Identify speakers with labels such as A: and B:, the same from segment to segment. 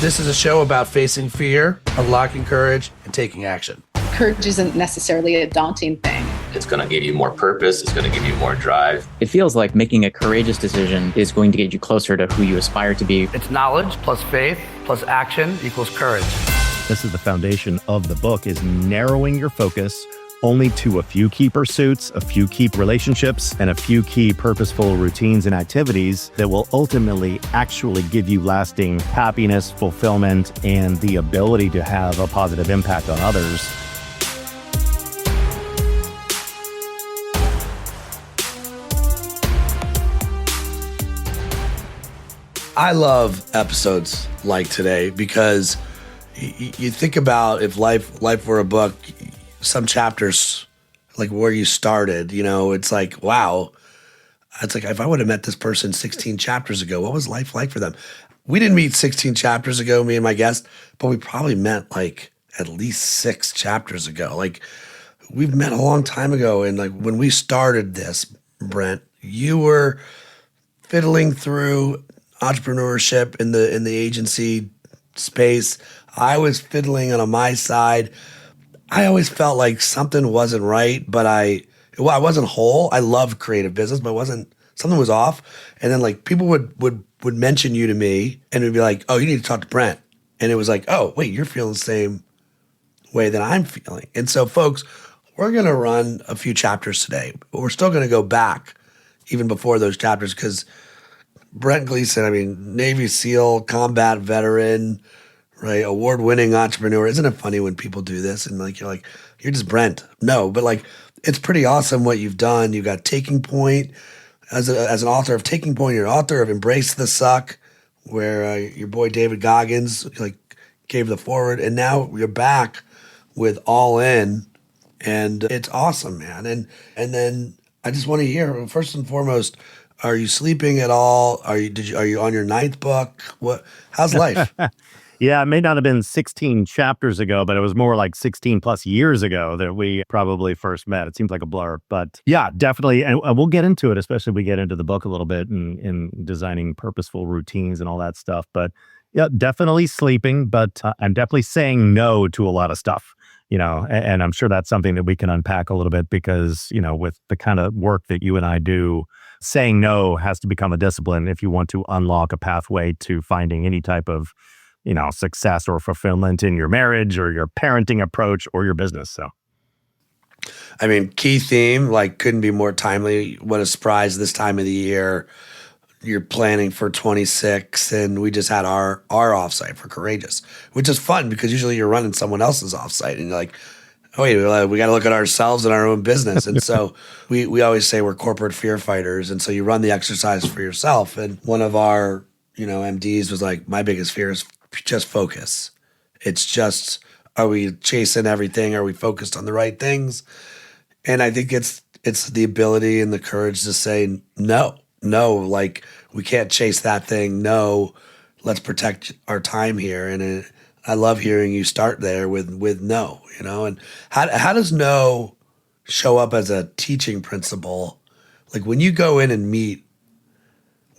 A: This is a show about facing fear, unlocking courage, and taking action.
B: Courage isn't necessarily a daunting thing.
C: It's going to give you more purpose. It's going to give you more drive.
D: It feels like making a courageous decision is going to get you closer to who you aspire to be.
A: It's knowledge plus faith plus action equals courage.
E: This is the foundation of the book, is narrowing your focus only to a few key pursuits, a few key relationships, and a few key purposeful routines and activities that will ultimately actually give you lasting happiness, fulfillment, and the ability to have a positive impact on others.
A: I love episodes like today because you think about if life were a book, some chapters, like where you started, it's like, wow. It's like, if I would have met this person 16 chapters ago, what was life like for them? We didn't meet 16 chapters ago, me and my guest, but we probably met like at least 6 chapters ago. Like, we've met a long time ago. And like when we started this, Brent, you were fiddling through entrepreneurship in the agency space. I was fiddling on my side. I always felt like something wasn't right, but I wasn't whole. I loved creative business, but something was off. And then like people would mention you to me and it'd be like, oh, you need to talk to Brent. And it was like, oh, wait, you're feeling the same way that I'm feeling. And so folks, we're going to run a few chapters today, but we're still going to go back even before those chapters because Brent Gleeson, Navy SEAL, combat veteran, right? Award-winning entrepreneur. Isn't it funny when people do this and like you're just Brent? No, but like it's pretty awesome what you've done. You got Taking Point as an author of Taking Point. You're an author of Embrace the Suck, where your boy David Goggins like gave the forward, and now you're back with All In, and it's awesome, man. And then I just want to hear, first and foremost, are you sleeping at all? Are you on your 9th book? How's life?
E: Yeah, it may not have been 16 chapters ago, but it was more like 16 plus years ago that we probably first met. It seems like a blur, but yeah, definitely. And we'll get into it, especially if we get into the book a little bit and in designing purposeful routines and all that stuff. But yeah, definitely sleeping, but I'm definitely saying no to a lot of stuff, and I'm sure that's something that we can unpack a little bit because, with the kind of work that you and I do, saying no has to become a discipline if you want to unlock a pathway to finding any type of success or fulfillment in your marriage or your parenting approach or your business. So,
A: key theme, like couldn't be more timely. What a surprise this time of the year. You're planning for 26 and we just had our offsite for Courageous, which is fun because usually you're running someone else's offsite and you're like, oh, wait, we got to look at ourselves and our own business. And so we always say we're corporate fear fighters. And so you run the exercise for yourself. And one of our, MDs was like, my biggest fear is just focus. It's just, are we chasing everything? Are we focused on the right things? And I think it's the ability and the courage to say no, like we can't chase that thing. No, let's protect our time here. And I love hearing you start there with no, and how does no show up as a teaching principle? Like when you go in and meet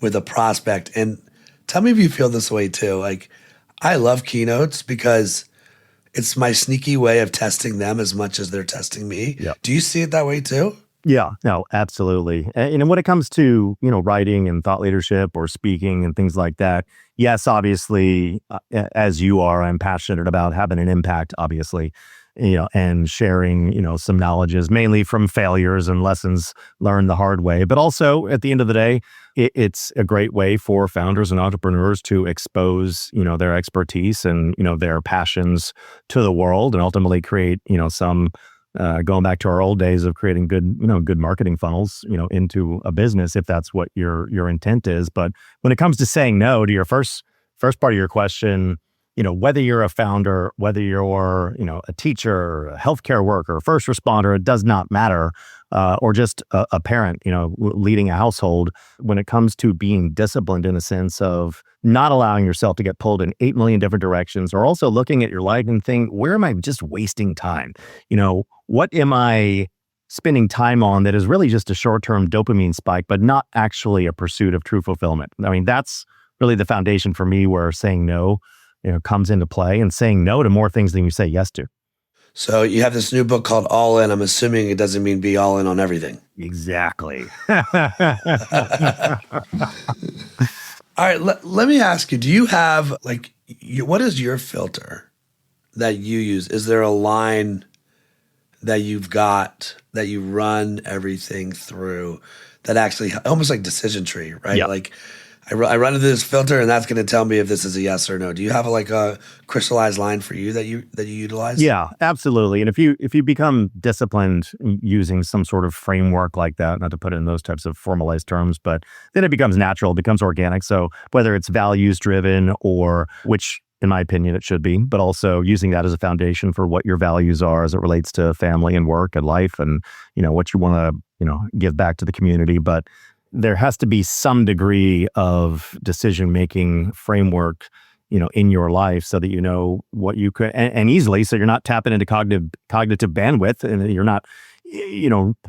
A: with a prospect, and tell me if you feel this way too. Like I love keynotes because it's my sneaky way of testing them as much as they're testing me.
E: Yep.
A: Do you see it that way too?
E: Yeah, no, absolutely. And when it comes to, writing and thought leadership or speaking and things like that, yes, obviously, as you are, I'm passionate about having an impact, obviously, and sharing, some knowledges, mainly from failures and lessons learned the hard way. But also at the end of the day, it's a great way for founders and entrepreneurs to expose, their expertise and, their passions to the world and ultimately create, some going back to our old days of creating good marketing funnels, into a business, if that's what your intent is. But when it comes to saying no to your first part of your question, whether you're a founder, whether you're, a teacher, a healthcare worker, first responder, it does not matter, or just a parent, leading a household. When it comes to being disciplined in a sense of not allowing yourself to get pulled in 8 million different directions, or also looking at your life and think, where am I just wasting time? What am I spending time on that is really just a short-term dopamine spike, but not actually a pursuit of true fulfillment? That's really the foundation for me, where saying no comes into play, and saying no to more things than you say yes to.
A: So you have this new book called All In. I'm assuming it doesn't mean be all in on everything.
E: Exactly.
A: All right, let me ask you, do you have, what is your filter that you use? Is there a line that you've got that you run everything through that actually, almost like decision tree, right?
E: Yeah.
A: Like I run into this filter and that's going to tell me if this is a yes or no. Do you have a crystallized line for you that you utilize?
E: Yeah, absolutely. And if you become disciplined using some sort of framework like that, not to put it in those types of formalized terms, but then it becomes natural, it becomes organic. So whether it's values driven, or which in my opinion it should be, but also using that as a foundation for what your values are as it relates to family and work and life, and what you want to give back to the community. But there has to be some degree of decision-making framework, in your life, so that you know what you could, and easily, so you're not tapping into cognitive bandwidth, and you're not,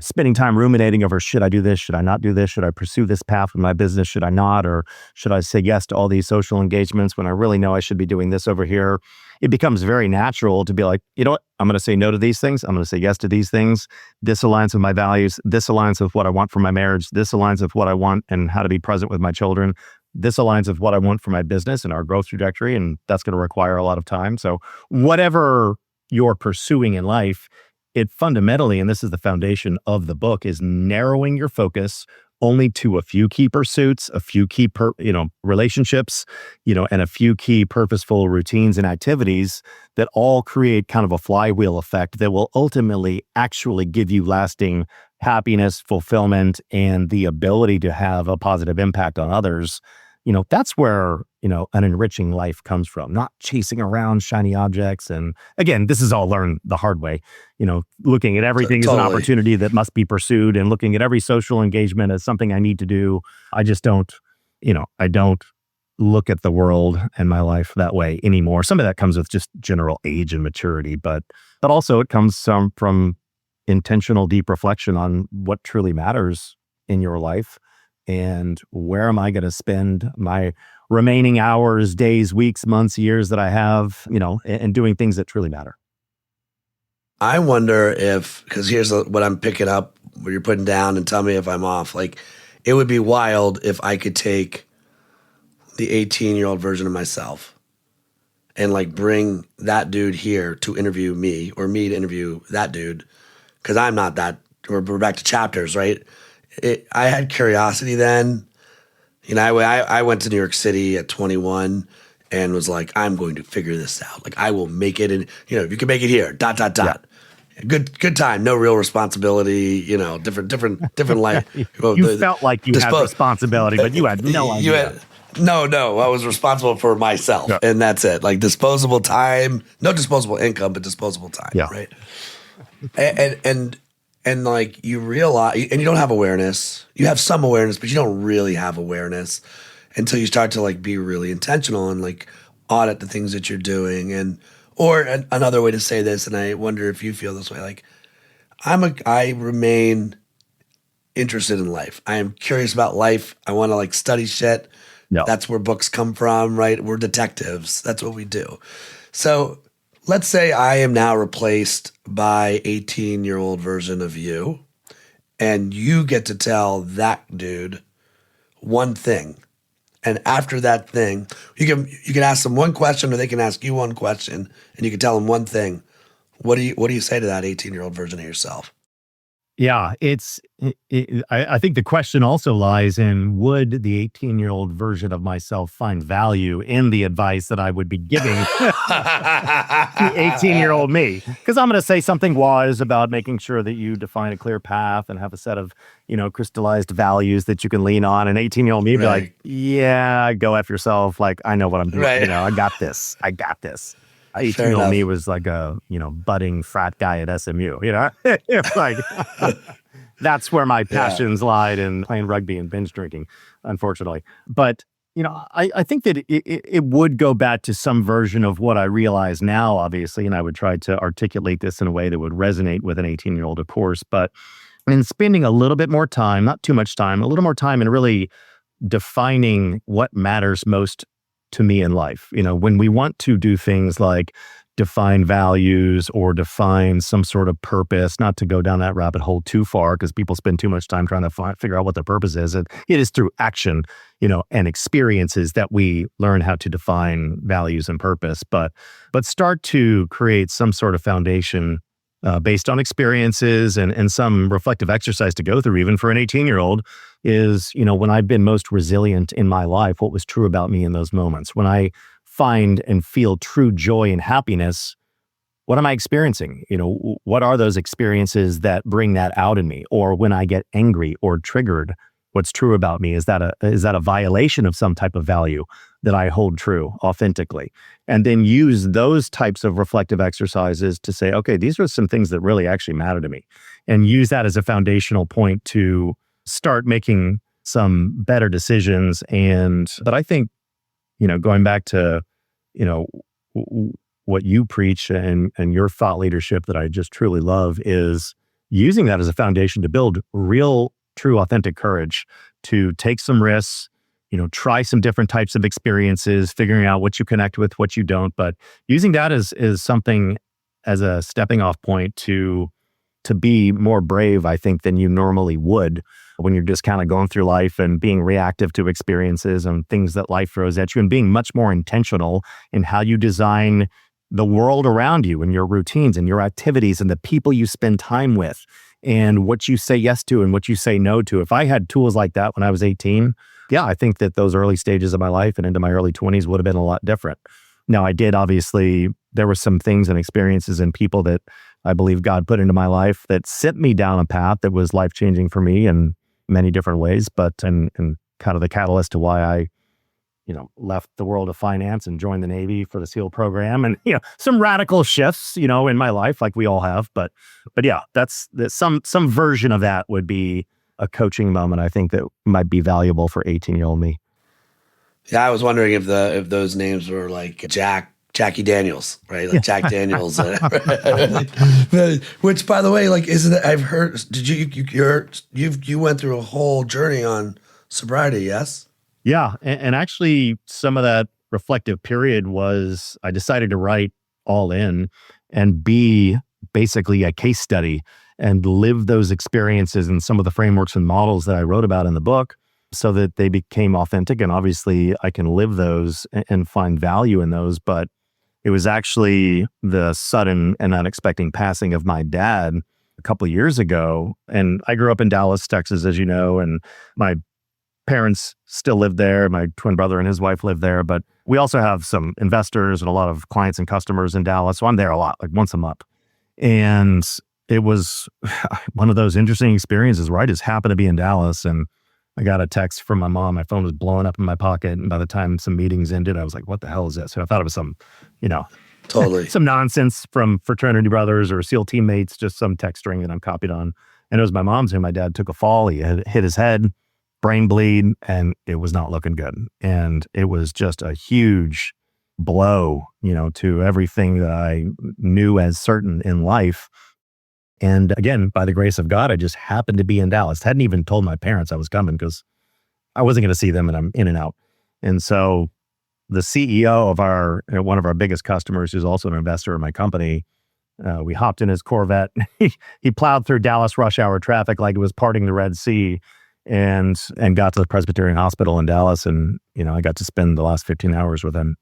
E: spending time ruminating over, should I do this? Should I not do this? Should I pursue this path with my business? Should I not? Or should I say yes to all these social engagements when I really know I should be doing this over here? It becomes very natural to be like, you know what? I'm going to say no to these things. I'm going to say yes to these things. This aligns with my values. This aligns with what I want for my marriage. This aligns with what I want and how to be present with my children. This aligns with what I want for my business and our growth trajectory. And that's going to require a lot of time. So whatever you're pursuing in life, it fundamentally, and this is the foundation of the book, is narrowing your focus only to a few key pursuits, a few key relationships, and a few key purposeful routines and activities that all create kind of a flywheel effect that will ultimately actually give you lasting happiness, fulfillment, and the ability to have a positive impact on others. That's where, an enriching life comes from, not chasing around shiny objects. And again, this is all learned the hard way, looking at everything as an opportunity that must be pursued, and looking at every social engagement as something I need to do. I just don't, I don't look at the world and my life that way anymore. Some of that comes with just general age and maturity, but also it comes from intentional deep reflection on what truly matters in your life. And where am I going to spend my remaining hours, days, weeks, months, years that I have, and doing things that truly matter.
A: I wonder because here's what I'm picking up, what you're putting down, and tell me if I'm off. It would be wild if I could take the 18-year-old version of myself and bring that dude here to interview me, or me to interview that dude, because I'm not that. We're back to chapters, right? I had curiosity then. I went to New York City at 21 and was like, I'm going to figure this out. I will make it. And, if you can make it here, ... Yeah. Good time. No real responsibility, different life.
E: You felt like you had responsibility, but you had no idea.
A: No, I was responsible for myself, and that's it. Disposable time, no disposable income, but disposable time, right? And you realize, and you don't have awareness. You have some awareness, but you don't really have awareness until you start to be really intentional and audit the things that you're doing. Another way to say this, and I wonder if you feel this way, I remain interested in life. I am curious about life. I want to study shit.
E: No.
A: That's where books come from, right? We're detectives. That's what we do. So let's say I am now replaced by 18-year-old version of you, and you get to tell that dude one thing. And after that thing, you can ask them one question, or they can ask you one question, and you can tell them one thing. What do you say to that 18-year-old version of yourself?
E: Yeah, I think the question also lies in, would the 18-year-old version of myself find value in the advice that I would be giving to 18-year-old me? Because I'm going to say something wise about making sure that you define a clear path and have a set of, crystallized values that you can lean on. And 18-year-old me be like, yeah, go F yourself. I know what I'm doing.
A: Right.
E: I got this. 18-year-old me was like a, budding frat guy at SMU, that's where my passions lied, in playing rugby and binge drinking, unfortunately. But, I think that it would go back to some version of what I realize now, obviously, and I would try to articulate this in a way that would resonate with an 18-year-old, of course. But in spending a little bit more time, not too much time, a little more time in really defining what matters most to me in life. When we want to do things like define values or define some sort of purpose, not to go down that rabbit hole too far because people spend too much time trying to figure out what their purpose is. It is through action, and experiences that we learn how to define values and purpose, but start to create some sort of foundation based on experiences and some reflective exercise to go through, even for an 18-year-old, is, when I've been most resilient in my life, what was true about me in those moments. When I find and feel true joy and happiness, what am I experiencing? What are those experiences that bring that out in me? Or when I get angry or triggered, what's true about me? Is that a violation of some type of value that I hold true authentically? And then use those types of reflective exercises to say, okay, these are some things that really actually matter to me, and use that as a foundational point to start making some better decisions. But I think, going back to, what you preach and your thought leadership that I just truly love is using that as a foundation to build real, true, authentic courage to take some risks, try some different types of experiences, figuring out what you connect with, what you don't, but using that as something as a stepping off point to be more brave, I think, than you normally would when you're just kind of going through life and being reactive to experiences and things that life throws at you, and being much more intentional in how you design the world around you and your routines and your activities and the people you spend time with and what you say yes to and what you say no to. If I had tools like that when I was 18, I think that those early stages of my life and into my early 20s would have been a lot different. Now, there were some things and experiences and people that I believe God put into my life that sent me down a path that was life-changing for me in many different ways, and kind of the catalyst to why I, left the world of finance and joined the Navy for the SEAL program, and, some radical shifts, in my life, like we all have. But yeah, that's some version of that would be a coaching moment, I think, that might be valuable for 18-year-old me.
A: Yeah, I was wondering if those names were like Jackie Daniels, right? Like Jack Daniels, which, by the way, like, isn't it? I've heard. Did you went through a whole journey on sobriety? Yes.
E: Yeah, and actually, some of that reflective period was I decided to write all in and be basically a case study and live those experiences and some of the frameworks and models that I wrote about in the book, so that they became authentic. And obviously, I can live those and find value in those, but it was actually the sudden and unexpected passing of my dad a couple of years ago. And I grew up in Dallas, Texas, as you know, and my parents still live there. My twin brother and his wife live there, but we also have some investors and a lot of clients and customers in Dallas. So I'm there a lot, like once a month. And it was one of those interesting experiences where I just happened to be in Dallas, and I got a text from my mom. My phone was blowing up in my pocket. And by the time some meetings ended, I was like, what the hell is this? So I thought it was some,
A: totally
E: some nonsense from fraternity brothers or SEAL teammates, just some text string that I'm copied on. And it was my mom's, and my dad took a fall. He had hit his head, brain bleed, and it was not looking good. And it was just a huge blow, to everything that I knew as certain in life. And again, by the grace of God, I just happened to be in Dallas. Hadn't even told my parents I was coming because I wasn't going to see them, and I'm in and out. And so the CEO of one of our biggest customers, who's also an investor in my company, we hopped in his Corvette. He plowed through Dallas rush hour traffic like it was parting the Red Sea, and got to the Presbyterian Hospital in Dallas. And, I got to spend the last 15 hours with him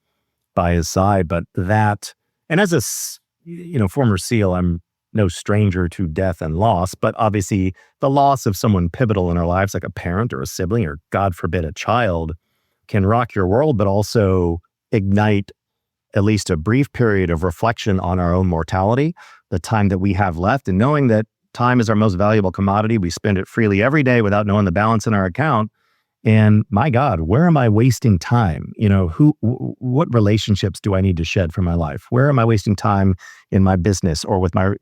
E: by his side. But that, and as a, former SEAL, I'm no stranger to death and loss, but obviously the loss of someone pivotal in our lives, like a parent or a sibling, or God forbid, a child, can rock your world, but also ignite at least a brief period of reflection on our own mortality, the time that we have left, and knowing that time is our most valuable commodity. We spend it freely every day without knowing the balance in our account. And my God, where am I wasting time? What relationships do I need to shed from my life? Where am I wasting time in my business, or with my,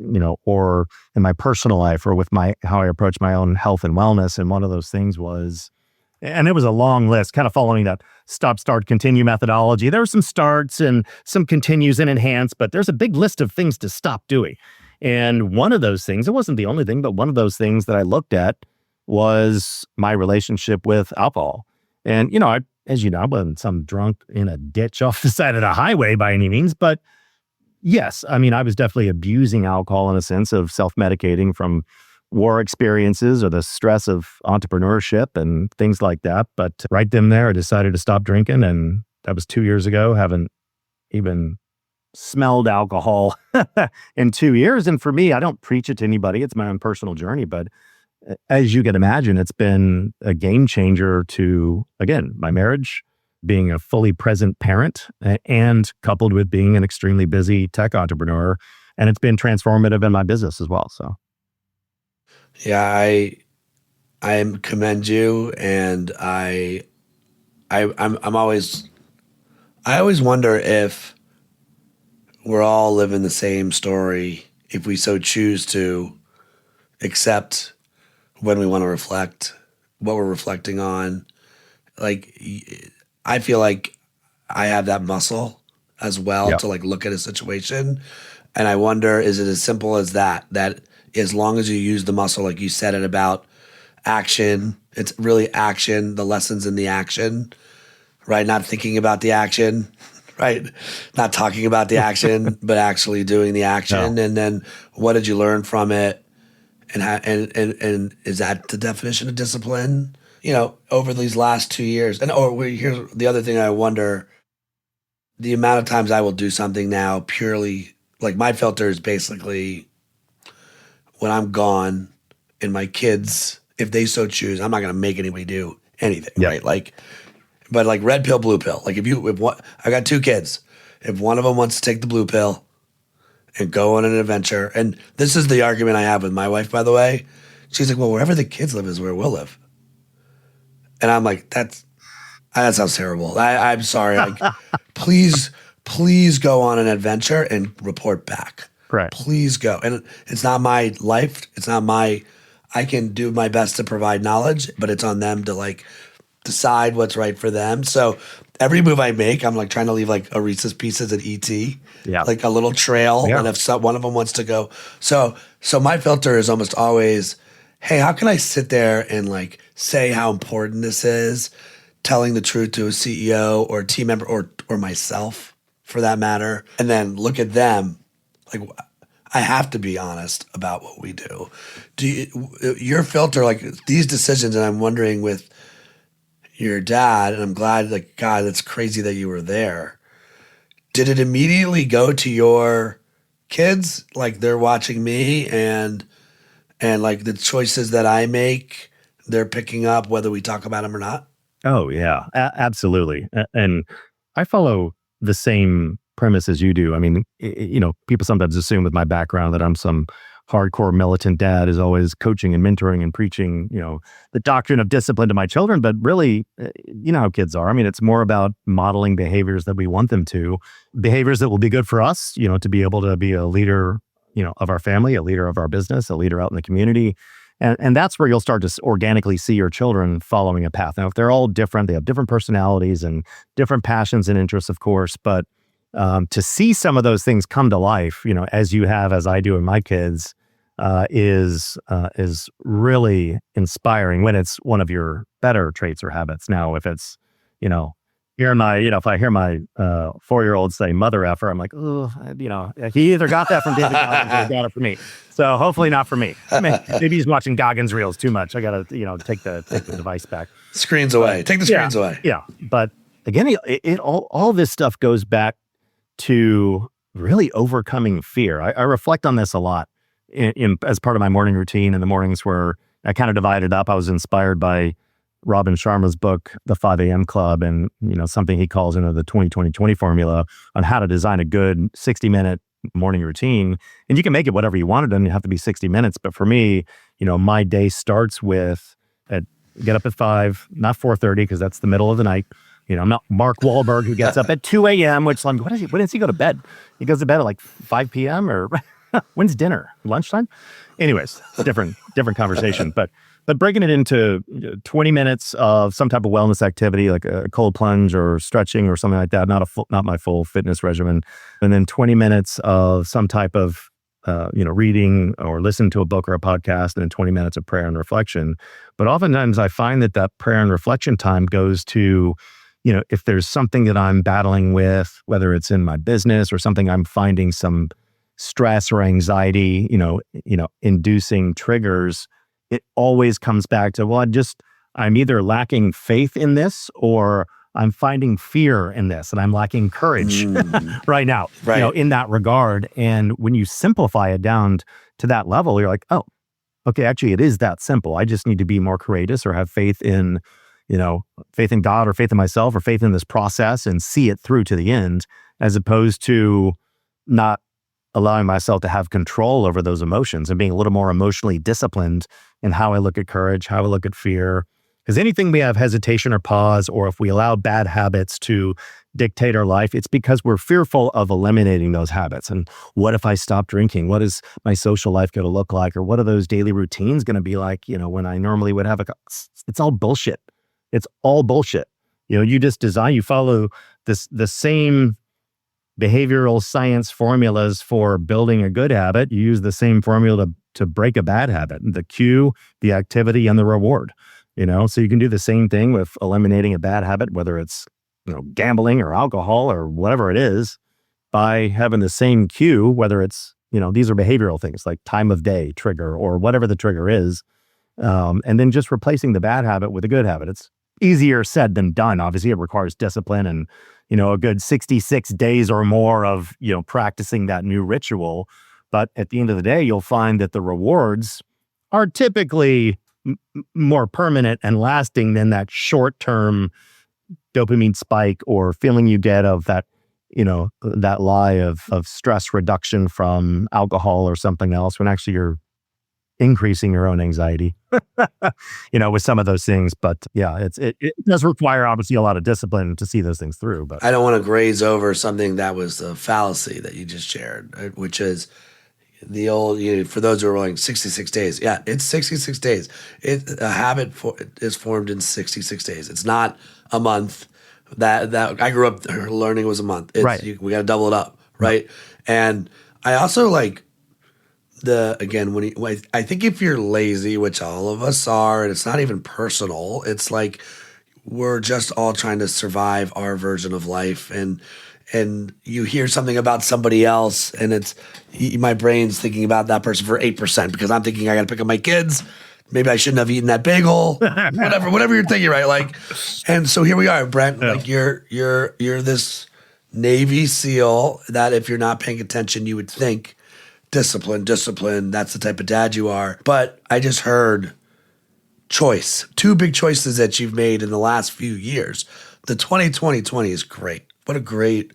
E: or in my personal life, or with how I approach my own health and wellness? And one of those things was, and it was a long list, kind of following that stop, start, continue methodology. There were some starts and some continues and enhance, but there's a big list of things to stop doing. And one of those things, it wasn't the only thing, but one of those things that I looked at was my relationship with alcohol. And, I as you know, I wasn't some drunk in a ditch off the side of the highway by any means, but yes, I mean, I was definitely abusing alcohol in a sense of self-medicating from war experiences or the stress of entrepreneurship and things like that. But right then there, I decided to stop drinking, and that was 2 years ago. Haven't even smelled alcohol in 2 years. And for me, I don't preach it to anybody. It's my own personal journey. But as you can imagine, it's been a game changer to, again, my marriage, being a fully present parent, and coupled with being an extremely busy tech entrepreneur. And it's been transformative in my business as well. So,
A: Yeah, I commend you, and I'm always, I always wonder if we're all living the same story, if we so choose to accept when we want to reflect, what we're reflecting on. Like, I feel like I have that muscle as well
E: yeah,
A: to like look at a situation. And I wonder, is it as simple as that? That as long as you use the muscle, like you said it about action, it's really action, the lessons in the action, right? Not thinking about the action, right? Not talking about the action, but actually doing the action.
E: no,
A: And then what did you learn from it? And is that the definition of discipline? You know, over these last 2 years. Here's the other thing I wonder, the amount of times I will do something now purely, like my filter is basically when I'm gone and my kids, if they so choose, I'm not going to make anybody do anything,
E: yeah,
A: right? Like, but like red pill, blue pill. Like I got 2 kids. If one of them wants to take the blue pill and go on an adventure, and this is the argument I have with my wife, by the way. She's like, well, wherever the kids live is where we'll live. And I'm like, that sounds terrible. I'm sorry. Like, please go on an adventure and report back.
E: right.
A: Please go. And it's not my life. I can do my best to provide knowledge, but it's on them to like decide what's right for them. So every move I make, I'm like trying to leave like a Reese's Pieces at ET,
E: Yeah,
A: like a little trail.
E: yeah,
A: And if one of them wants to go, so my filter is almost always, hey, how can I sit there and like say how important this is, telling the truth to a CEO or a team member or myself for that matter, and then look at them like, I have to be honest about what we do. Your filter, like these decisions, and I'm wondering with your dad, and I'm glad, like, God, that's crazy that you were there. Did it immediately go to your kids? Like they're watching me and like the choices that I make, they're picking up whether we talk about them or not?
E: oh yeah, absolutely. And I follow the same premise as you do. I mean, people sometimes assume with my background that I'm some hardcore militant dad is always coaching and mentoring and preaching, the doctrine of discipline to my children. But really, you know how kids are. I mean, it's more about modeling behaviors that we want them to, behaviors that will be good for us, to be able to be a leader, of our family, a leader of our business, a leader out in the community. And that's where you'll start to organically see your children following a path. Now, if they're all different, they have different personalities and different passions and interests, of course, but to see some of those things come to life, as you have, as I do in my kids, is really inspiring when it's one of your better traits or habits. Now, if it's, if I hear my 4-year-old say "mother effer," I'm like, oh, he either got that from David Goggins or got it from me. So hopefully not for me. Maybe he's watching Goggins reels too much. I gotta, take the device back.
A: Screens away. Take the screens away.
E: Yeah, but again, all this stuff goes back to really overcoming fear. I reflect on this a lot as part of my morning routine in the mornings, where I kind of divided up. I was inspired by Robin Sharma's book, The 5 a.m. Club, and something he calls the 20-20-20 formula on how to design a good 60-minute morning routine. And you can make it whatever you want. It doesn't have to be 60 minutes. But for me, my day starts with get up at 5, not 4:30, because that's the middle of the night. I'm not Mark Wahlberg who gets up at 2 a.m., which I'm, when does he go to bed? He goes to bed at like 5 p.m. or when's dinner? Lunchtime? Anyways, different conversation. But breaking it into 20 minutes of some type of wellness activity, like a cold plunge or stretching or something like that, not my full fitness regimen. And then 20 minutes of some type of reading or listen to a book or a podcast, and then 20 minutes of prayer and reflection. But oftentimes I find that prayer and reflection time goes to if there's something that I'm battling with, whether it's in my business or something I'm finding some stress or anxiety, inducing triggers, it always comes back to, well, I'm either lacking faith in this or I'm finding fear in this and I'm lacking courage right now,
A: Right.
E: in that regard. And when you simplify it down to that level, you're like, oh, okay, actually it is that simple. I just need to be more courageous or have faith in, faith in God or faith in myself or faith in this process and see it through to the end, as opposed to not allowing myself to have control over those emotions and being a little more emotionally disciplined in how I look at courage, how I look at fear. Because anything we have hesitation or pause, or if we allow bad habits to dictate our life, it's because we're fearful of eliminating those habits. And what if I stop drinking? What is my social life going to look like? Or what are those daily routines going to be like, when I normally would have it's all bullshit. It's all bullshit. You follow the same behavioral science formulas for building a good habit. You use the same formula to break a bad habit, the cue, the activity, and the reward. So you can do the same thing with eliminating a bad habit, whether it's, gambling or alcohol or whatever it is, by having the same cue, whether it's, these are behavioral things like time of day trigger or whatever the trigger is. And then just replacing the bad habit with a good habit. It's easier said than done. Obviously, it requires discipline and, a good 66 days or more of, practicing that new ritual. But at the end of the day, you'll find that the rewards are typically more permanent and lasting than that short-term dopamine spike or feeling you get of that, that lie of stress reduction from alcohol or something else, when actually you're increasing your own anxiety, with some of those things. But yeah, it does require obviously a lot of discipline to see those things through. But
A: I don't want to graze over something that was a fallacy that you just shared, right? Which is the old, for those who are like 66 days. Yeah, it's 66 days. A habit is formed in 66 days. It's not a month. That I grew up learning was a month.
E: Right.
A: We got to double it up, right? And I also like I think if you're lazy, which all of us are, and it's not even personal, it's like we're just all trying to survive our version of life. And you hear something about somebody else, and my brain's thinking about that person for 8% because I'm thinking I got to pick up my kids. Maybe I shouldn't have eaten that bagel. whatever you're thinking, right? Like, and so here we are, Brent. Yeah. Like you're this Navy SEAL that if you're not paying attention, you would think discipline. That's the type of dad you are. But I just heard choice. Two big choices that you've made in the last few years. The 20-20-20 is great. What a great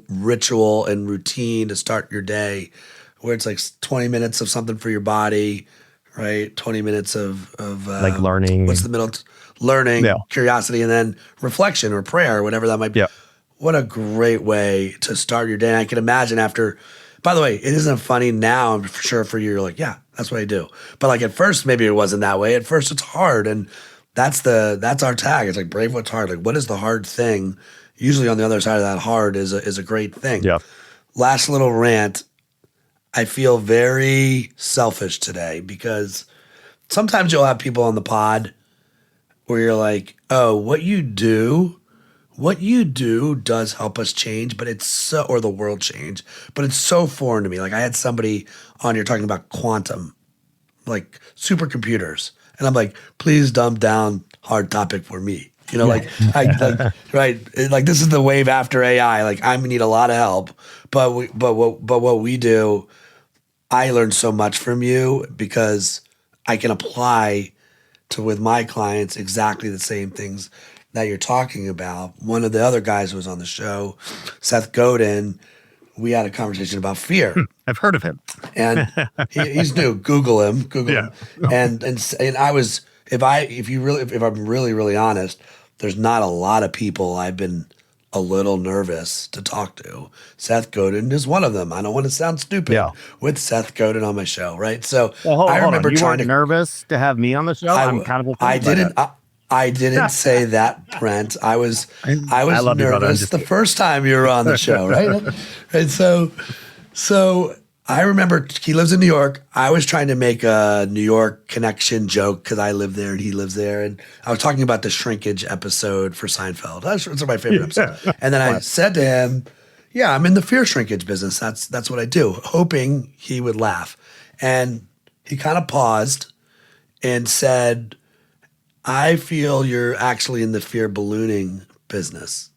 A: ritual and routine to start your day, where it's like 20 minutes of something for your body, right? 20 minutes of
E: like learning.
A: What's the middle? Learning,
E: yeah.
A: Curiosity, and then reflection or prayer, or whatever that might be.
E: Yeah.
A: What a great way to start your day. And I can imagine after, by the way, it isn't funny now, I'm sure for you, you're like, yeah, that's what I do. But like at first, maybe it wasn't that way. At first it's hard. And that's our tag. It's like brave what's hard. Like what is the hard thing? Usually on the other side of that hard is a great thing.
E: Yeah.
A: Last little rant. I feel very selfish today because sometimes you'll have people on the pod where you're like, oh, what you do does help us change, but or the world change, but it's so foreign to me. Like I had somebody on here talking about quantum, like supercomputers. And I'm like, please dumb down hard topic for me. Right. Like this is the wave after AI. Like I need a lot of help, but what we do, I learned so much from you because I can apply with my clients exactly the same things that you're talking about. One of the other guys who was on the show, Seth Godin, we had a conversation about fear.
E: I've heard of him,
A: and he's new. Google him.
E: Yeah.
A: And I was if I'm really honest, there's not a lot of people I've been a little nervous to talk to. Seth Godin is one of them. I don't want to sound stupid with Seth Godin on my show, right? So I remember
E: you weren't nervous to have me on the show. I'm kind of.
A: I didn't say that, Brent. I was nervous the first time you were on the show, right? And so I remember he lives in New York. I was trying to make a New York connection joke because I live there and he lives there. And I was talking about the shrinkage episode for Seinfeld. It's my favorite episode. And then I said to him, yeah, I'm in the fear shrinkage business. That's what I do, hoping he would laugh. And he kind of paused and said, I feel you're actually in the fear ballooning business.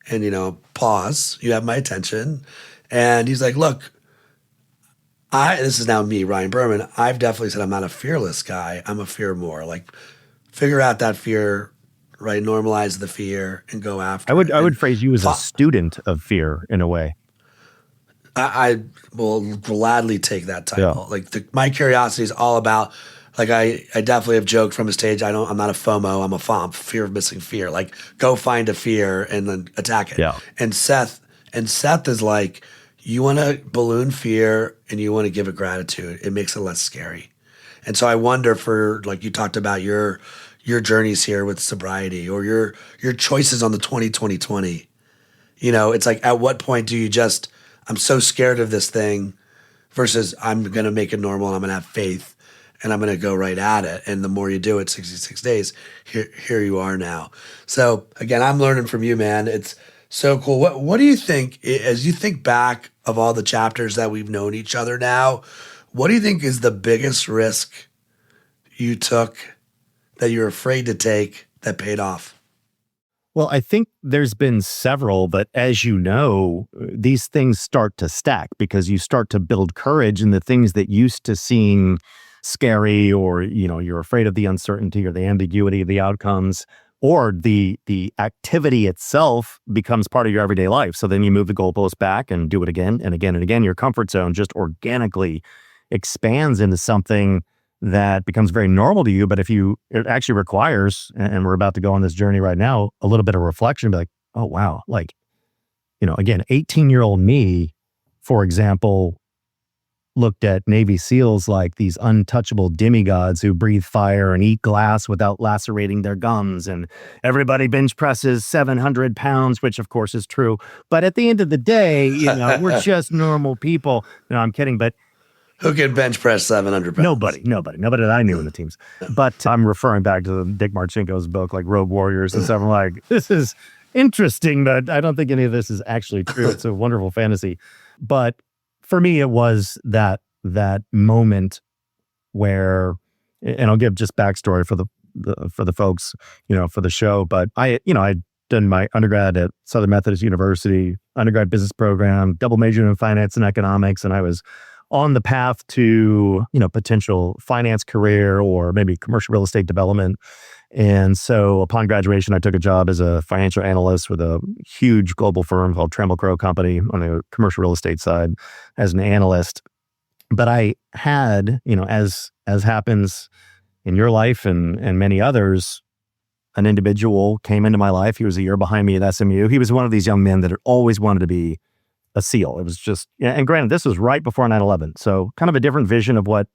A: And, pause, you have my attention. And he's like, look, this is now me, Ryan Berman. I've definitely said I'm not a fearless guy. I'm a fear more. Like, figure out that fear, right? Normalize the fear and go after it.
E: I would phrase you as a student of fear in a way.
A: I will gladly take that title.
E: Yeah.
A: Like my curiosity is all about, like I definitely have joked from a stage. I'm not a FOMO. I'm a FOMP, fear of missing fear. Like go find a fear and then attack it.
E: Yeah.
A: And Seth is like, you want to balloon fear and you want to give it gratitude. It makes it less scary. And so I wonder for, like you talked about your journeys here with sobriety or your choices on the 20-20-20. It's like, at what point do you just, I'm so scared of this thing versus I'm going to make it normal and I'm going to have faith and I'm going to go right at it. And the more you do it, 66 days, here you are now. So again, I'm learning from you, man. It's so cool. What do you think, as you think back of all the chapters that we've known each other now, what do you think is the biggest risk you took that you're afraid to take that paid off?
E: Well, I think there's been several, but as you know, these things start to stack because you start to build courage in the things that used to seem scary, or, you're afraid of the uncertainty or the ambiguity of the outcomes, or the activity itself becomes part of your everyday life. So then you move the goalpost back and do it again and again and again. Your comfort zone just organically expands into something that becomes very normal to you. But it actually requires, and we're about to go on this journey right now, a little bit of reflection, be like, oh, wow. Like, again, 18-year-old me, for example, looked at Navy SEALs like these untouchable demigods who breathe fire and eat glass without lacerating their gums. And everybody bench presses 700 pounds, which of course is true. But at the end of the day, we're just normal people. No, I'm kidding. But
A: who can bench press 700 pounds?
E: Nobody that I knew in the teams. But I'm referring back to Dick Marcinko's book, like Road Warriors and stuff. I'm like, this is interesting, but I don't think any of this is actually true. It's a wonderful fantasy. But for me, it was that moment where, and I'll give just backstory for the folks, for the show. But I'd done my undergrad at Southern Methodist University, undergrad business program, double majored in finance and economics, and I was on the path to, potential finance career or maybe commercial real estate development. And so upon graduation, I took a job as a financial analyst with a huge global firm called Trammell Crow Company on the commercial real estate side as an analyst. But I had, as happens in your life and many others, an individual came into my life. He was a year behind me at SMU. He was one of these young men that had always wanted to be a SEAL. It was just, and granted, this was right before 9/11. So kind of a different vision of what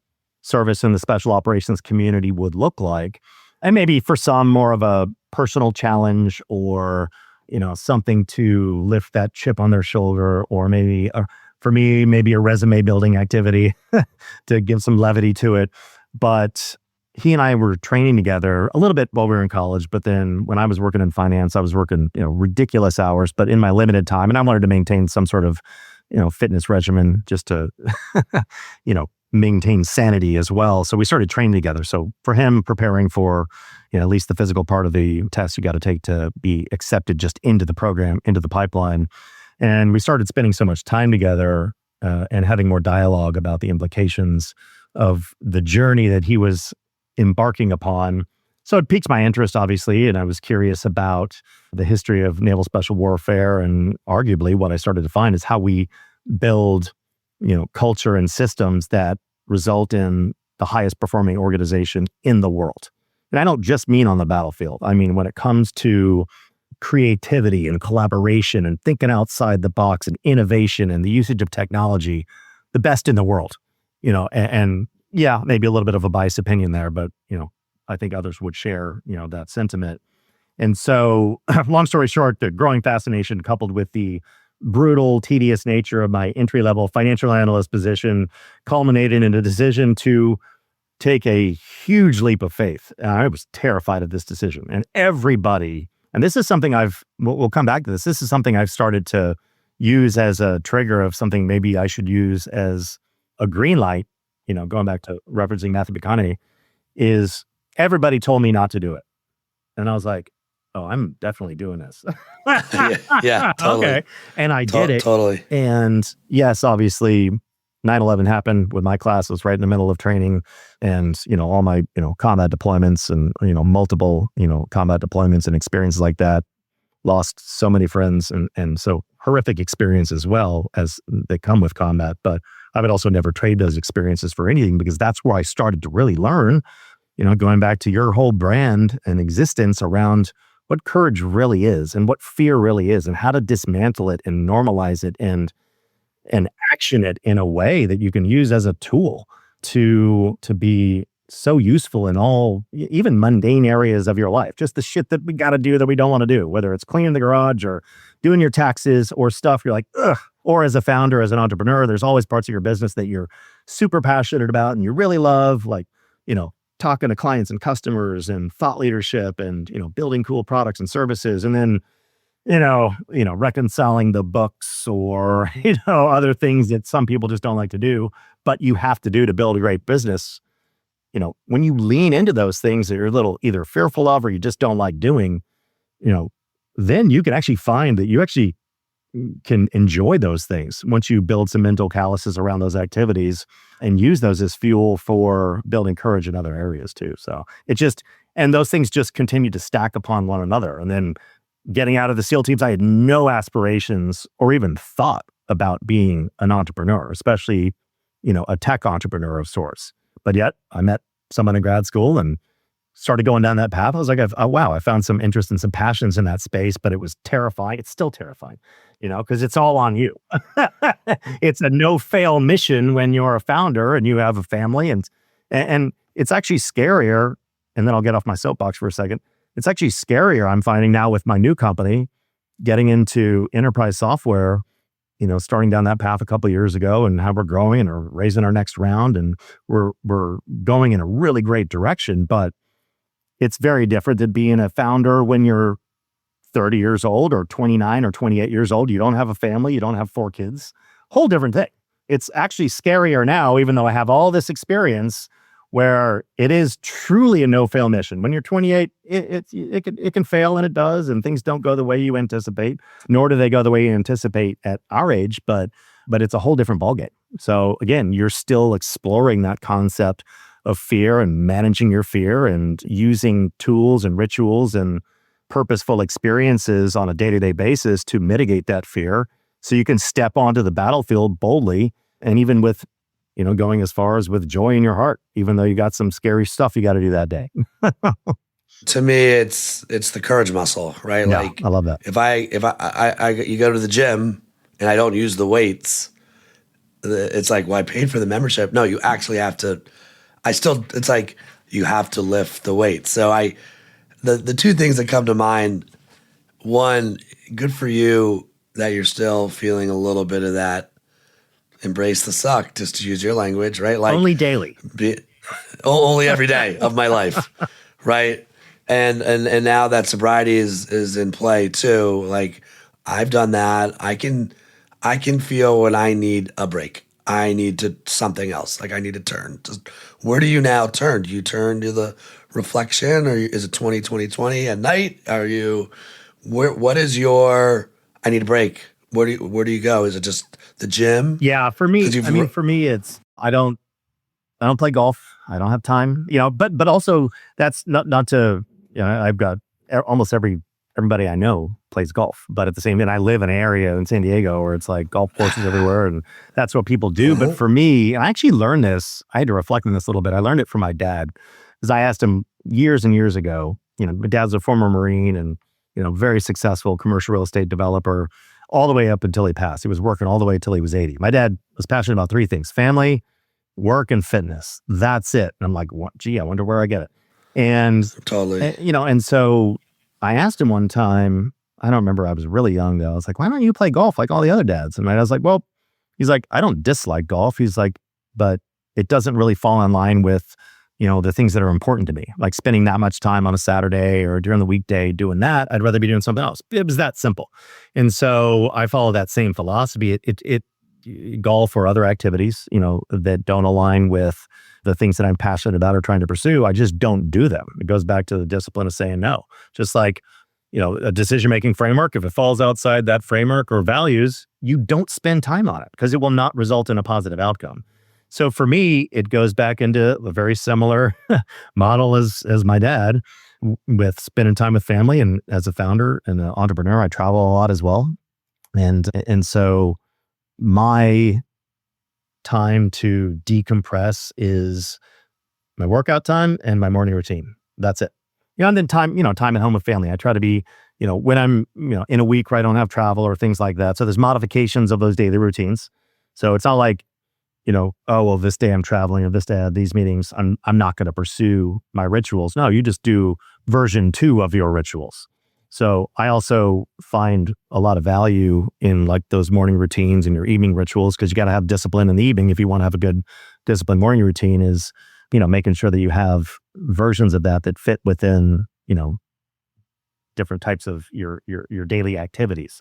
E: service in the special operations community would look like. And maybe for some more of a personal challenge or, something to lift that chip on their shoulder, or maybe for me, maybe a resume building activity to give some levity to it. But he and I were training together a little bit while we were in college. But then when I was working in finance, I was working, ridiculous hours, but in my limited time. And I wanted to maintain some sort of, fitness regimen just to, maintain sanity as well. So we started training together. So for him, preparing for, at least the physical part of the test you got to take to be accepted just into the program, into the pipeline. And we started spending so much time together and having more dialogue about the implications of the journey that he was embarking upon. So it piqued my interest, obviously, and I was curious about the history of naval special warfare. And arguably what I started to find is how we build, culture and systems that result in the highest performing organization in the world. And I don't just mean on the battlefield. I mean, when it comes to creativity and collaboration and thinking outside the box and innovation and the usage of technology, the best in the world, and yeah, maybe a little bit of a biased opinion there, but, I think others would share, that sentiment. And so long story short, the growing fascination coupled with the brutal, tedious nature of my entry-level financial analyst position culminated in a decision to take a huge leap of faith. I was terrified of this decision. And everybody, and this is something we'll come back to this. This is something I've started to use as a trigger of something maybe I should use as a green light, going back to referencing Matthew McConaughey, is everybody told me not to do it. And I was like, oh, I'm definitely doing this.
A: yeah, totally.
E: Okay. And I did it.
A: Totally.
E: And yes, obviously 9/11 happened with my class. I was right in the middle of training and, all my, combat deployments and, multiple, combat deployments and experiences like that. Lost so many friends and so horrific experience as well as they come with combat. But I would also never trade those experiences for anything because that's where I started to really learn, going back to your whole brand and existence around what courage really is and what fear really is and how to dismantle it and normalize it and action it in a way that you can use as a tool to be so useful in all, even mundane areas of your life. Just the shit that we got to do that we don't want to do, whether it's cleaning the garage or doing your taxes or stuff you're like, ugh. Or as a founder, as an entrepreneur, there's always parts of your business that you're super passionate about and you really love, like, talking to clients and customers and thought leadership and, building cool products and services. And then, reconciling the books or, other things that some people just don't like to do, but you have to do to build a great business. When you lean into those things that you're a little either fearful of or you just don't like doing, then you can actually find that you actually can enjoy those things once you build some mental calluses around those activities and use those as fuel for building courage in other areas too. So and those things just continue to stack upon one another. And then getting out of the SEAL teams, I had no aspirations or even thought about being an entrepreneur, especially, a tech entrepreneur of sorts. But yet I met someone in grad school and started going down that path. I was like, oh, wow, I found some interest and some passions in that space, but it was terrifying. It's still terrifying, because it's all on you. It's a no-fail mission when you're a founder and you have a family and it's actually scarier. And then I'll get off my soapbox for a second. It's actually scarier, I'm finding now with my new company, getting into enterprise software, starting down that path a couple of years ago and how we're growing and are raising our next round. And we're going in a really great direction, but it's very different than being a founder when you're 30 years old or 29 or 28 years old. You don't have a family. You don't have 4 kids. Whole different thing. It's actually scarier now, even though I have all this experience where it is truly a no-fail mission. When you're 28, it can fail, and it does, and things don't go the way you anticipate, nor do they go the way you anticipate at our age, but it's a whole different ballgame. So again, you're still exploring that concept of fear and managing your fear and using tools and rituals and purposeful experiences on a day-to-day basis to mitigate that fear so you can step onto the battlefield boldly, and even with going as far as with joy in your heart, even though you got some scary stuff you got to do that day.
A: To me, it's the courage muscle, right?
E: Yeah,
A: like
E: I love that.
A: If you go to the gym and I don't use the weights, it's like, well, I paid for the membership. No, you actually have to. It's like you have to lift the weights. So the 2 things that come to mind, one, good for you that you're still feeling a little bit of that. Embrace the suck, just to use your language, right? Like
E: only daily,
A: only every day of my life, right? And now that sobriety is in play too. Like I've done that. I can feel when I need a break. I need to something else. Like I need to turn. Where do you now turn? Do you turn to the reflection, or is it 20/20/20 at night? Are you what is your I need a break? Where do you go? Is it just the gym?
E: Yeah, for me, for me, it's I don't play golf. I don't have time, but also that's not to, I've got almost everybody I know plays golf, but at the same time, I live in an area in San Diego where it's like golf courses everywhere, and that's what people do. But for me, and I actually learned this, I had to reflect on this a little bit. I learned it from my dad, because I asked him years and years ago, my dad's a former Marine and, very successful commercial real estate developer, all the way up until he passed. He was working all the way until he was 80. My dad was passionate about 3 things: family, work, and fitness. That's it. And I'm like, gee, I wonder where I get it. And
A: totally,
E: and so I asked him one time, I don't remember. I was really young though. I was like, why don't you play golf like all the other dads? And my dad's like, well, he's like, I don't dislike golf. He's like, but it doesn't really fall in line with, the things that are important to me, like spending that much time on a Saturday or during the weekday doing that. I'd rather be doing something else. It was that simple. And so I follow that same philosophy. Golf or other activities, that don't align with the things that I'm passionate about or trying to pursue, I just don't do them. It goes back to the discipline of saying no. Just like, a decision-making framework, if it falls outside that framework or values, you don't spend time on it because it will not result in a positive outcome. So for me, it goes back into a very similar model as my dad, with spending time with family. And as a founder and an entrepreneur, I travel a lot as well. And so my time to decompress is my workout time and my morning routine. That's it. And then time at home with family. I try to be, when I'm, in a week where I don't have travel or things like that. So there's modifications of those daily routines. So it's not like, oh, well, this day I'm traveling or this day I have these meetings. I'm not going to pursue my rituals. No, you just do version 2 of your rituals. So I also find a lot of value in like those morning routines and your evening rituals, because you got to have discipline in the evening if you want to have a good disciplined morning routine, is, making sure that you have versions of that fit within, different types of your daily activities.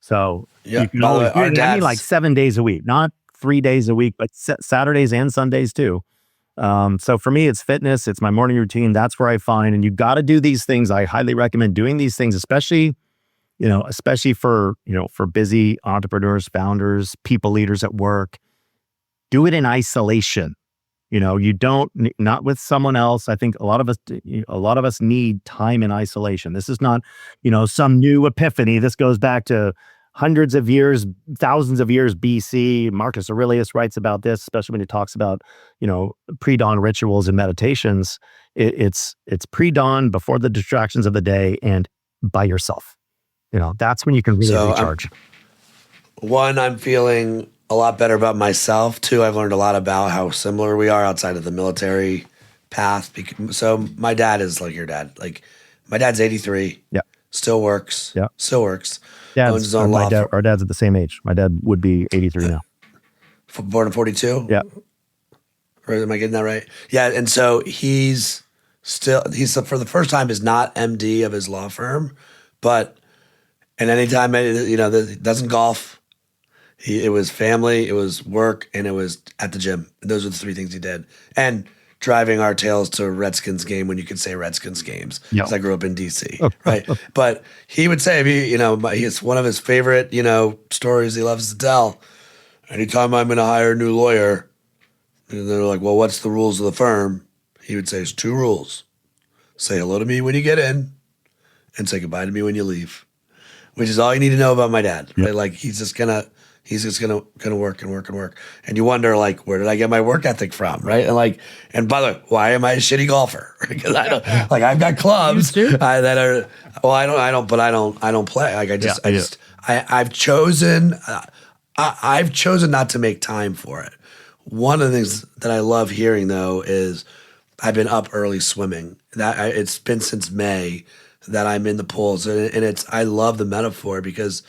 E: So you can always do it. I mean, like 7 days a week, not 3 days a week, but Saturdays and Sundays too. So for me, it's fitness. It's my morning routine. That's where I find, and you got to do these things. I highly recommend doing these things, especially for busy entrepreneurs, founders, people leaders at work. Do it in isolation. You don't, not with someone else. I think a lot of us need time in isolation. This is not, some new epiphany. This goes back to hundreds of years, thousands of years BC. Marcus Aurelius writes about this, especially when he talks about, pre-dawn rituals and meditations. It's pre-dawn, before the distractions of the day, and by yourself. That's when you can really recharge.
A: I'm feeling a lot better about myself. 2, I've learned a lot about how similar we are outside of the military path. So my dad is like your dad. Like, my dad's 83.
E: Yeah.
A: Still works.
E: Yeah.
A: Still works.
E: Owns his own law firm. Our dad's at the same age. My dad would be 83 now.
A: Born in 42?
E: Yeah.
A: Or am I getting that right? Yeah. And so he's for the first time is not MD of his law firm, and anytime, doesn't golf. It was family, it was work, and it was at the gym. Those are the 3 things he did. And driving our tails to a Redskins game when you could say Redskins games. Because I grew up in D.C., right? But he would say, it's one of his favorite, stories he loves to tell. Anytime I'm going to hire a new lawyer, and they're like, well, what's the rules of the firm? He would say, it's 2 rules. Say hello to me when you get in, and say goodbye to me when you leave. Which is all you need to know about my dad. Right? Like, he's just gonna work and work and work. And you wonder, like, where did I get my work ethic from? Right. And by the way, why am I a shitty golfer? Because I don't, I've got clubs that are, well, I don't play. Like, I've chosen not to make time for it. One of the things that I love hearing though is I've been up early swimming. It's been since May that I'm in the pools, and I love the metaphor because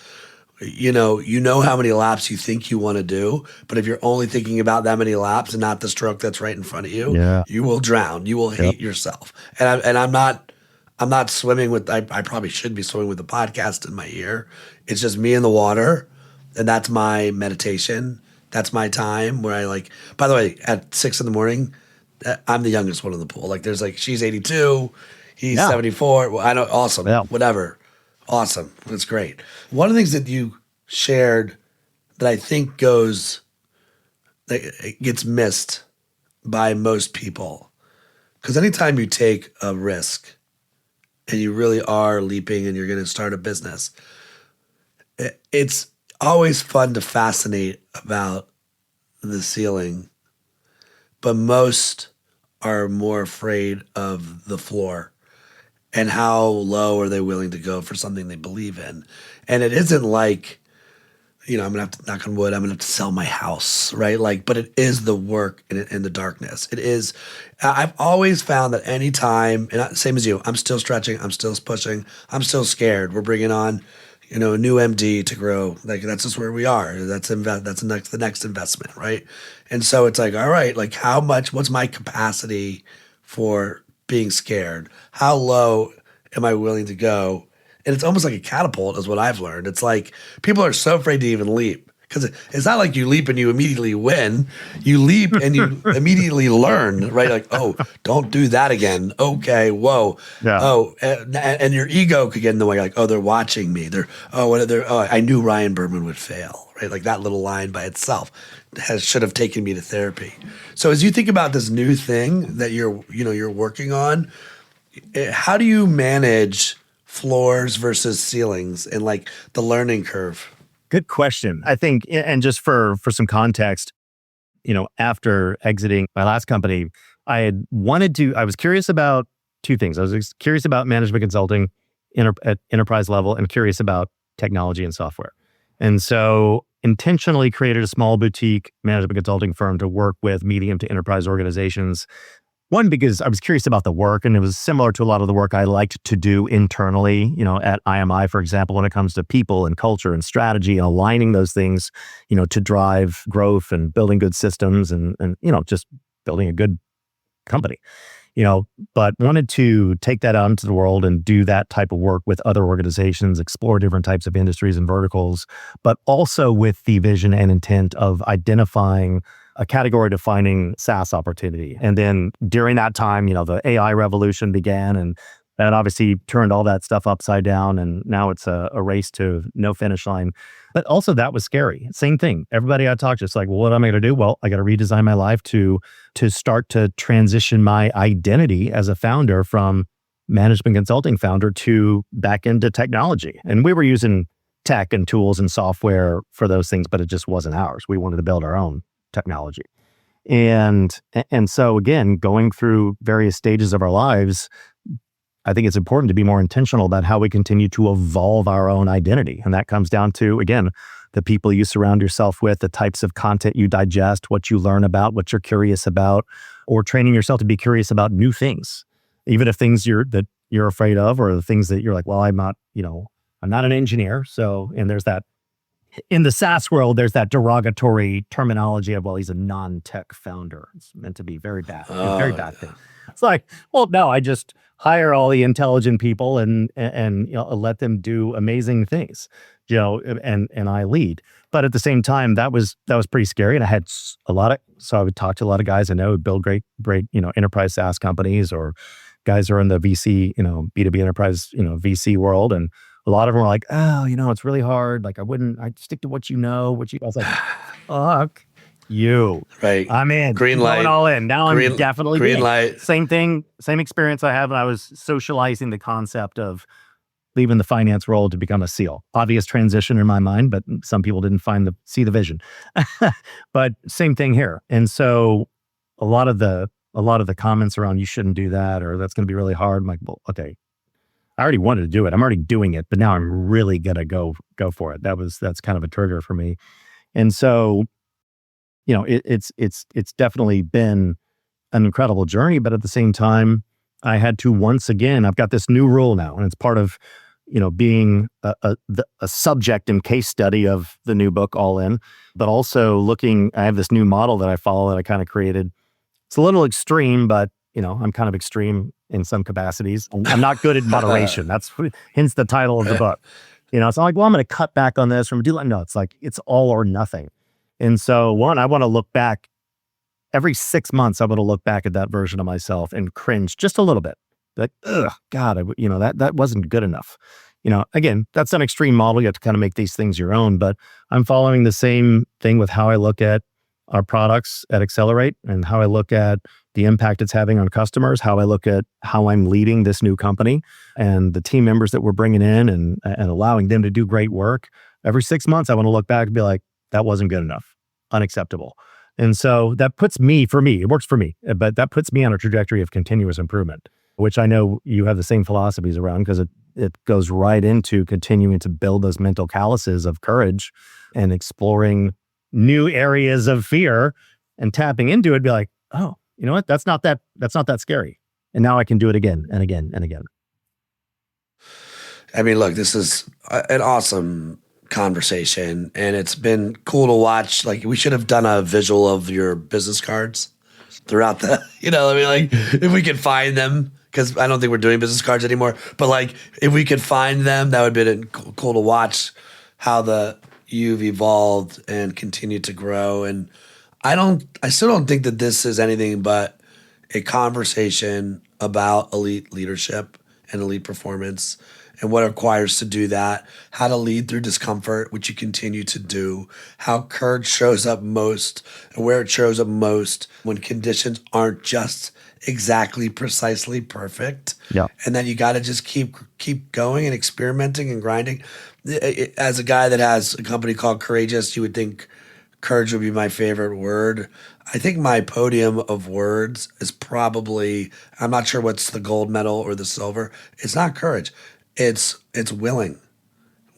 A: you know how many laps you think you want to do, but if you're only thinking about that many laps and not the stroke that's right in front of you, you will drown. You will hate yourself. And I'm not swimming with. I probably should be swimming with the podcast in my ear. It's just me in the water, and that's my meditation. That's my time where I By the way, at 6 a.m, I'm the youngest one in the pool. There's she's 82, he's 74. Well, I know, awesome, whatever. Awesome. That's great. One of the things that you shared that I think gets missed by most people, because anytime you take a risk and you really are leaping and you're going to start a business, it's always fun to fascinate about the ceiling, but most are more afraid of the floor. And how low are they willing to go for something they believe in? And it isn't like, I'm gonna have to knock on wood. I'm gonna have to sell my house, right? Like, but it is the work in the darkness. It is. I've always found that anytime, and same as you, I'm still stretching, I'm still pushing, I'm still scared. We're bringing on, a new MD to grow. Like that's just where we are. That's the next investment, right? And so it's like, all right, like how much? What's my capacity for being scared? How low am I willing to go? And it's almost like a catapult is what I've learned. It's like people are so afraid to even leap because it's not like you leap and you immediately win. You leap and you immediately learn, right? Like, oh, don't do that again. Okay, whoa.
E: Yeah.
A: Oh, and your ego could get in the way. Like, oh, they're watching me. I knew Ryan Berman would fail, right? Like that little line by itself should have taken me to therapy. So as you think about this new thing that you're working on, how do you manage floors versus ceilings and like the learning curve?
E: Good question. I think, and just for some context, after exiting my last company, I was curious about two things. I was curious about management consulting at enterprise level and curious about technology and software. And so intentionally created a small boutique management consulting firm to work with medium to enterprise organizations. One, because I was curious about the work, and it was similar to a lot of the work I liked to do internally, at IMI, for example, when it comes to people and culture and strategy and aligning those things, to drive growth and building good systems and just building a good company, but wanted to take that out into the world and do that type of work with other organizations, explore different types of industries and verticals, but also with the vision and intent of identifying a category defining SaaS opportunity. And then during that time, the AI revolution began, and that obviously turned all that stuff upside down. And now it's a race to no finish line. But also that was scary. Same thing. Everybody I talked to, it's like, well, what am I going to do? Well, I got to redesign my life to start to transition my identity as a founder from management consulting founder to back into technology. And we were using tech and tools and software for those things, but it just wasn't ours. We wanted to build our own technology. And so again, going through various stages of our lives, I think it's important to be more intentional about how we continue to evolve our own identity. And that comes down to, again, the people you surround yourself with, the types of content you digest, what you learn about, what you're curious about, or training yourself to be curious about new things, even if things that you're afraid of, or the things that you're like, well, I'm not an engineer. So, and there's that, in the SaaS world, there's that derogatory terminology of, well, he's a non-tech founder. It's meant to be very bad, very bad thing. It's like, well, no, I just hire all the intelligent people and let them do amazing things, and I lead. But at the same time, that was pretty scary. And I had so I would talk to a lot of guys I know who build great, enterprise SaaS companies, or guys who are in the VC, B2B enterprise, VC world. And a lot of them were like, oh, it's really hard. Like I'd stick to what I was like, fuck you.
A: Right.
E: I'm in.
A: Green light.
E: Going all in. Now I'm definitely
A: green light.
E: Same thing, same experience I had when I was socializing the concept of leaving the finance world to become a SEAL. Obvious transition in my mind, but some people didn't see the vision. But same thing here. And so a lot of the comments around you shouldn't do that, or that's going to be really hard. I'm like, well, okay. I already wanted to do it. I'm already doing it, but now I'm really gonna go for it. That's kind of a trigger for me. And so, it's definitely been an incredible journey, but at the same time, I had to I've got this new rule now, and it's part of, being a subject and case study of the new book, All In, but also I have this new model that I follow that I kind of created. It's a little extreme, but I'm kind of extreme in some capacities. I'm not good at moderation. That's hence the title of the book. It's not like, well, I'm going to cut back on this no, it's like, it's all or nothing. And so I want to look back every 6 months. I want to look back at that version of myself and cringe just a little bit. Like, ugh, God, that wasn't good enough. Again, that's an extreme model. You have to kind of make these things your own, but I'm following the same thing with how I look at our products at Accelerate and how I look at the impact it's having on customers, how I look at how I'm leading this new company and the team members that we're bringing in and allowing them to do great work. Every 6 months, I want to look back and be like, that wasn't good enough, unacceptable. And so that puts me, it works for me, but that puts me on a trajectory of continuous improvement, which I know you have the same philosophies around because it goes right into continuing to build those mental calluses of courage and exploring new areas of fear and tapping into it, be like, oh, you know what? That's not that scary. And now I can do it again and again and again.
A: I mean, look, this is an awesome conversation, and it's been cool to watch. Like, we should have done a visual of your business cards throughout the, I mean, like, if we could find them, because I don't think we're doing business cards anymore, but like, if we could find them, that would be cool to watch how you've evolved and continued to grow. And I still don't think that this is anything but a conversation about elite leadership and elite performance and what it requires to do that, how to lead through discomfort, which you continue to do, how courage shows up most and where it shows up most when conditions aren't just exactly precisely perfect.
E: Yeah.
A: And then you got to just keep going and experimenting and grinding. As a guy that has a company called Courageous, you would think courage would be my favorite word. I think my podium of words is probably, I'm not sure what's the gold medal or the silver. It's not courage. It's willing.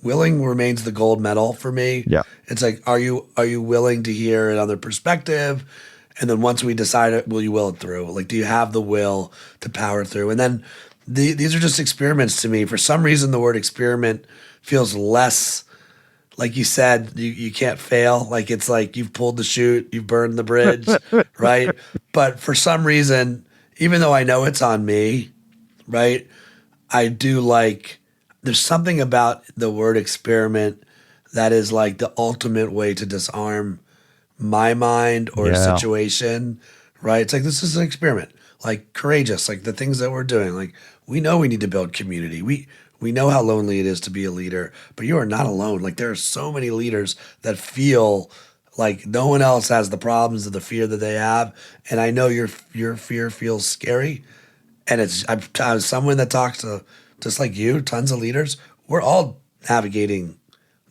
A: Willing remains the gold medal for me.
E: Yeah.
A: It's like, are you willing to hear another perspective? And then once we decide it, will you will it through? Like, do you have the will to power through? And then these are just experiments to me. For some reason, the word experiment feels less, like you said, you can't fail. Like, it's like you've pulled the chute, you've burned the bridge, right? But for some reason, even though I know it's on me, right, I do like, there's something about the word experiment that is like the ultimate way to disarm my mind or a situation, right? It's like, this is an experiment, like courageous, like the things that we're doing. Like, we know we need to build community. We know how lonely it is to be a leader, but you are not alone. Like, there are so many leaders that feel like no one else has the problems of the fear that they have. And I know your fear feels scary. And I'm someone that talks to, just like you, tons of leaders. We're all navigating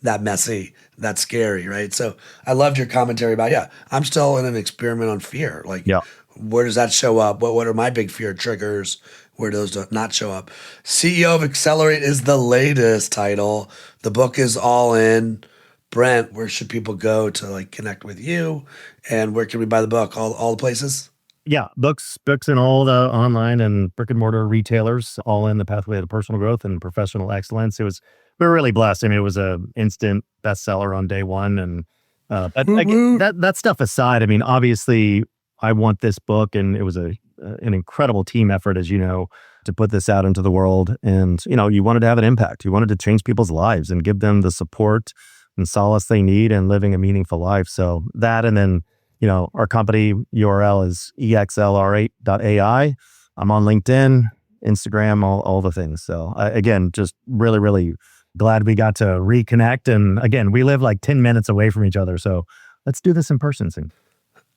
A: that messy, that scary, right? So I loved your commentary about, I'm still in an experiment on fear. Like, where does that show up? What are my big fear triggers? Where do those not show up? CEO of Accelerate is the latest title. The book is all in. Brent, where should people go to like connect with you? And where can we buy the book? All the places?
E: Yeah, books in all the online and brick and mortar retailers, all in the pathway to personal growth and professional excellence. We were really blessed. I mean, it was a instant bestseller on day one. And but again, that stuff aside, I mean, obviously, I want this book, and it was an incredible team effort, as you know, to put this out into the world. And you wanted to have an impact. You wanted to change people's lives and give them the support and solace they need in living a meaningful life. So that, and then our company URL is exlr8.ai. I'm on LinkedIn, Instagram, all the things. So again, just really, really glad we got to reconnect. And again, we live like 10 minutes away from each other. So let's do this in person soon.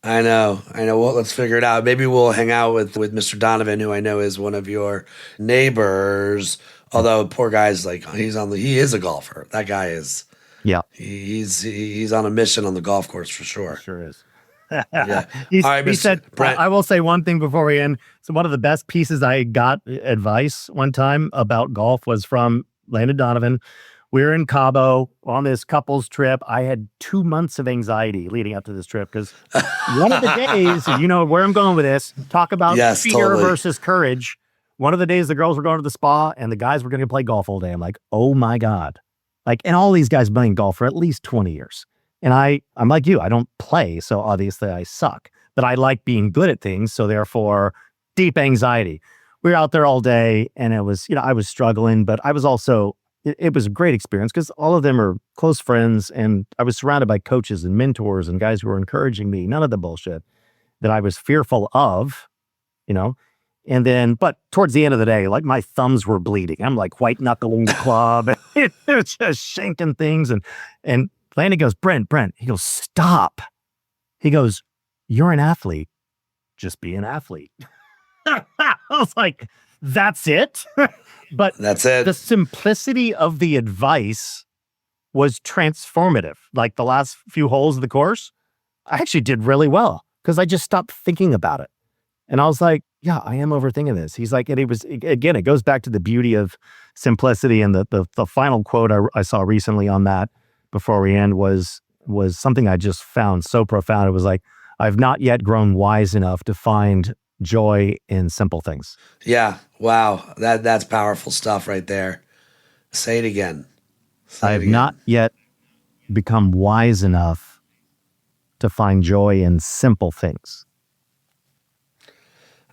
A: I know. Well, let's figure it out. Maybe we'll hang out with Mr. Donovan, who I know is one of your neighbors. Although poor guy's like, he is a golfer. That guy is.
E: Yeah.
A: He's on a mission on the golf course for sure.
E: Sure is.
A: Yeah.
E: He
A: All right,
E: said,
A: Brent.
E: I will say one thing before we end. So one of the best pieces I got advice one time about golf was from Landon Donovan. We were in Cabo on this couples trip. I had 2 months of anxiety leading up to this trip because one of the days, you know where I'm going with this, talk about fear versus courage. One of the days the girls were going to the spa and the guys were going to play golf all day. I'm like, oh my God. Like, and all these guys have been playing golf for at least 20 years. And I'm like you, I don't play, so obviously I suck. But I like being good at things, so therefore, deep anxiety. We were out there all day, and it was, I was struggling, but I was also, it was a great experience because all of them are close friends, and I was surrounded by coaches and mentors and guys who were encouraging me, none of the bullshit that I was fearful of, And then, but towards the end of the day, like my thumbs were bleeding. I'm like white knuckling the club. It was just shanking things. And Landon goes, Brent, he goes, stop. He goes, you're an athlete. Just be an athlete. I was like, that's it. But
A: that's it.
E: The simplicity of the advice was transformative. Like the last few holes of the course, I actually did really well because I just stopped thinking about it. And I was like, yeah, I am overthinking this. He's like, and it was, again, it goes back to the beauty of simplicity. And the final quote I saw recently on that before we end was something I just found so profound. It was like, I've not yet grown wise enough to find joy in simple things.
A: Yeah. Wow. That's powerful stuff right there. Say it again.
E: I have not yet become wise enough to find joy in simple things.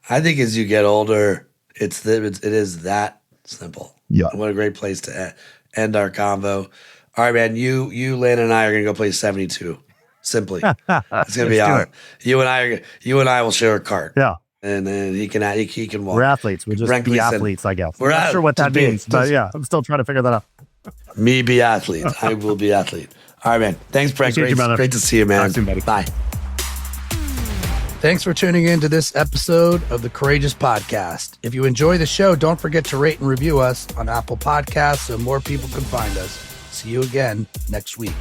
A: I think as you get older, it is that simple.
E: Yeah.
A: What a great place to end our convo. All right, man. You, Lynn, and I are gonna go play 72. Simply, it's gonna be out. You and I will share a cart.
E: Yeah.
A: And then he can walk.
E: We're athletes. We'll just
A: Brent
E: be
A: Gleeson.
E: athletes, I guess.
A: We're
E: not sure what that means, but yeah, I'm still trying to figure that out.
A: Me be athlete. I will be athlete. All right, man. Thanks, Brent. Great to see you, man.
E: Soon, buddy.
A: Bye.
F: Thanks for tuning in to this episode of the Courageous Podcast. If you enjoy the show, don't forget to rate and review us on Apple Podcasts so more people can find us. See you again next week.